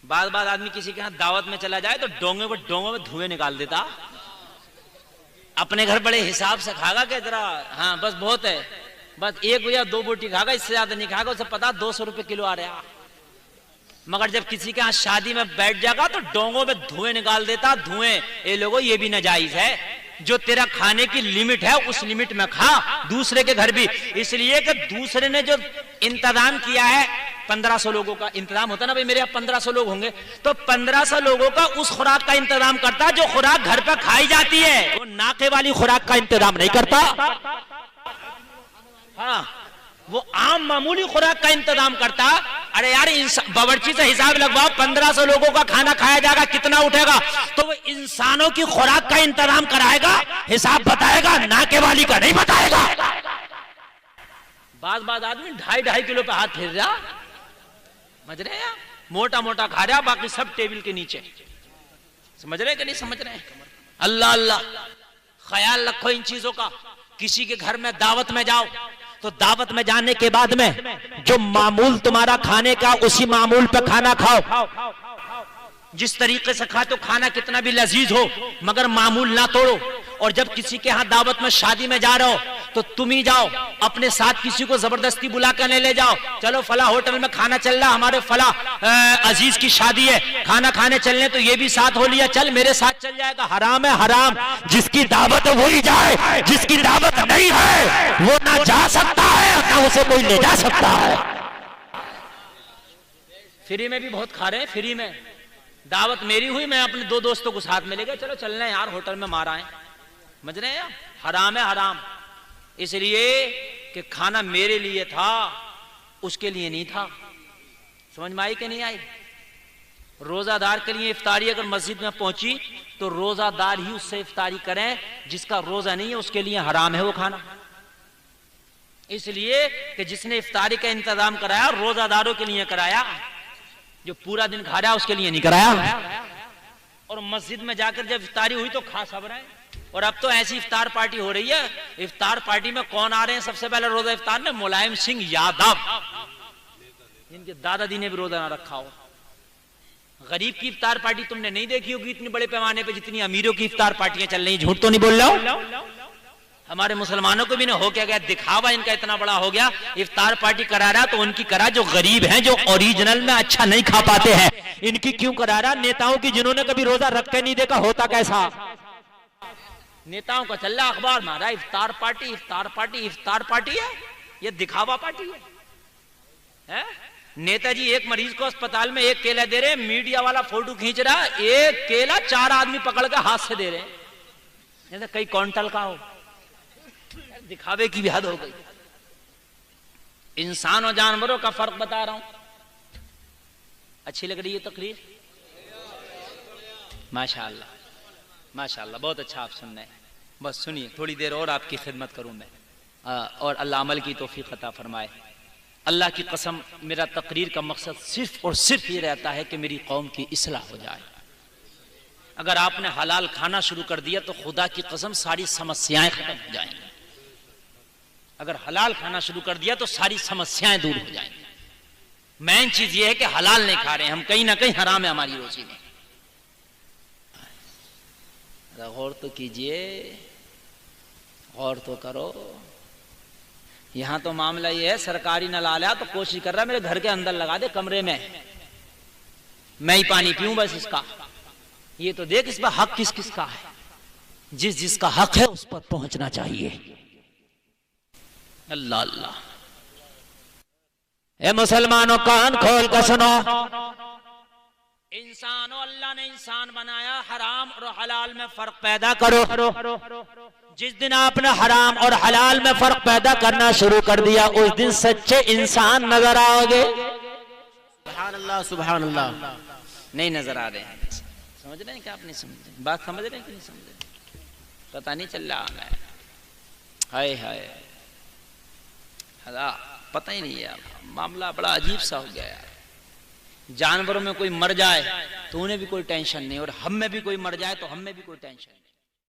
بعض آدمی کسی کے ہاں دعوت میں چلا جائے تو ڈونگوں میں دھوئے نکال دیتا. اپنے گھر بڑے حساب سے کھا گا کہ ذرا ہاں بس بہت ہے, بس ایک یا دو بوٹی کھا گا, اس سے زیادہ نہیں کھا گا. اسے پتا 200 روپے کلو آ رہا. مگر جب کسی کے ہاں شادی میں بیٹھ جائے گا تو ڈونگوں میں دھوئے نکال دیتا. دھوئے اے لوگوں یہ بھی ناجائز ہے. جو تیرا کھانے کی لمٹ ہے اس لمٹ میں کھا, دوسرے کے گھر بھی. اس لیے کہ دوسرے نے جو انتظام کیا ہے, 1500 لوگوں کا انتظام ہوتا نا بھائی, میرے یہاں 1500 لوگ ہوں گے تو 1500 لوگوں کا اس خوراک کا انتظام کرتا جو خوراک گھر پہ کھائی جاتی ہے. وہ ناکے والی خوراک کا انتظام نہیں کرتا. ہاں وہ عام معمولی خوراک کا انتظام کرتا. ارے یار باورچی سے حساب لگواؤ, 1500 لوگوں کا کھانا کھایا جائے گا, کتنا اٹھے گا؟ تو وہ انسانوں کی خوراک کا انتظام کرائے گا, حساب بتائے گا, ناکے والی کا نہیں بتائے گا. بعض آدمی 2.5 کلو پہ ہاتھ پھیر رہا, سمجھ رہے ہیں, موٹا موٹا کھا رہا, باقی سب ٹیبل کے نیچے. سمجھ رہے کہ نہیں سمجھ رہے؟ اللہ اللہ, خیال رکھو ان چیزوں کا. کسی کے گھر میں دعوت میں جاؤ تو دعوت میں جانے کے بعد میں جو معمول تمہارا کھانے کا, اسی معمول پہ کھانا کھاؤ. جس طریقے سے کھا تو کھانا کتنا بھی لذیذ ہو, مگر معمول نہ توڑو. اور جب کسی کے ہاں دعوت میں شادی میں جا رہا ہو تو تم ہی جاؤ, اپنے ساتھ کسی کو زبردستی بلا کر لے جاؤ. چلو فلاں ہوٹل میں کھانا چل رہا, ہمارے فلاں عزیز کی شادی ہے, کھانا کھانے چلنے, تو یہ بھی ساتھ ہو لیا, چل میرے ساتھ چل جائے گا. حرام ہے حرام. جس کی دعوت ہے وہی جائے, جس کی دعوت نہیں ہے وہ نہ جا سکتا ہے نہ اسے کوئی لے جا سکتا ہے. فری میں بھی بہت کھا رہے ہیں. فری میں دعوت میری ہوئی, میں اپنے 2 دوستوں کو ساتھ میں لے گیا, چلو چلنا ہے یار ہوٹل میں مار آئے. سمجھ رہے ہیں, حرام ہے حرام. اس لیے کہ کھانا میرے لیے تھا, اس کے لیے نہیں تھا. سمجھ میں آئی کہ نہیں آئی؟ روزہ دار کے لیے افطاری اگر مسجد میں پہنچی تو روزہ دار ہی اس سے افطاری کریں, جس کا روزہ نہیں ہے اس کے لیے حرام ہے وہ کھانا. اس لیے کہ جس نے افطاری کا انتظام کرایا روزہ داروں کے لیے کرایا, جو پورا دن کھا رہا اس کے لیے نہیں کرایا. اور مسجد میں جا کر جب افطاری ہوئی تو کھا سب رہے. اور اب تو ایسی افطار پارٹی ہو رہی ہے, افطار پارٹی میں کون آ رہے ہیں سب سے پہلے روزہ افطار میں؟ ملائم سنگھ یادو, جن کے دادا دی نے بھی روزہ نہ رکھا ہو. غریب کی افطار پارٹی تم نے نہیں دیکھی ہوگی اتنی بڑے پیمانے پہ جتنی امیروں کی افطار پارٹیاں چل رہی ہیں. جھوٹ تو نہیں بول رہا ہوں؟ ہمارے مسلمانوں کو بھی نہ ہو کیا گیا, دکھاوا ان کا اتنا بڑا ہو گیا. افطار پارٹی کرا رہا تو ان کی کرا جو غریب ہیں, جو اوریجنل میں اچھا نہیں کھا پاتے ہیں, ان کی کیوں کرا رہا؟ نیتاؤں کی جنہوں نے کبھی روزہ رکھ کے نہیں دیکھا ہوتا کیسا. نیتاؤں کا چل رہا اخبار مارا, افطار پارٹی افطار پارٹی افطار پارٹی ہے, یہ دکھاوا پارٹی ہے. نیتا جی ایک مریض کو اسپتال میں 1 کیلا دے رہے, میڈیا والا فوٹو کھینچ رہا, 1 کیلا 4 آدمی پکڑ کے ہاتھ سے دے رہے ہیں, جیسے کئی کونٹل کا ہو. دکھاوے کی بھی حد ہو گئی. انسان اور جانوروں کا فرق بتا رہا ہوں. اچھی لگ رہی ہے تقریر؟ ماشاءاللہ ماشاءاللہ, بہت اچھا آپ سن رہے ہیں. بس سنیے, تھوڑی دیر اور آپ کی خدمت کروں میں, اور اللہ عمل کی توفیق عطا فرمائے. اللہ کی قسم, میرا تقریر کا مقصد صرف اور صرف یہ رہتا ہے کہ میری قوم کی اصلاح ہو جائے. اگر آپ نے حلال کھانا شروع کر دیا تو خدا کی قسم ساری سمسیاں ختم ہو جائیں گی. اگر حلال کھانا شروع کر دیا تو ساری سمسیاں دور ہو جائیں گی. مین چیز یہ ہے کہ حلال نہیں کھا رہے ہیں ہم, کہیں نہ کہیں حرام ہے ہماری روزی میں. غور تو کیجئے, غور تو کرو. یہاں تو معاملہ یہ ہے, سرکاری نل آ تو کوشش کر رہا ہے میرے گھر کے اندر لگا دے کمرے میں, میں ہی پانی پیوں بس اس کا. یہ تو دیکھ اس پر حق کس کس کا ہے. جس جس کا حق ہے اس پر پہنچنا چاہیے. اللہ اللہ. اے مسلمانوں کان کھول کر سنو, انسانوں اللہ نے انسان بنایا, حرام اور حلال میں فرق پیدا کرو. جس دن آپ نے حرام اور حلال میں فرق پیدا کرنا شروع کر دیا اس دن سچے انسان نظر آؤ گے. سبحان اللہ سبحان اللہ. نہیں نظر آ رہے ہیں. سمجھ رہے ہیں کہ آپ نہیں سمجھ رہے؟ بات سمجھ رہے ہیں کہ نہیں سمجھ رہے؟ پتہ نہیں چل رہا ہے. ہائے ہائے, پتہ ہی نہیں ہے. معاملہ بڑا عجیب سا ہو گیا یار. جانوروں میں کوئی مر جائے تو انہیں بھی کوئی ٹینشن نہیں, اور ہم میں بھی کوئی مر جائے تو ہم میں بھی کوئی ٹینشن نہیں.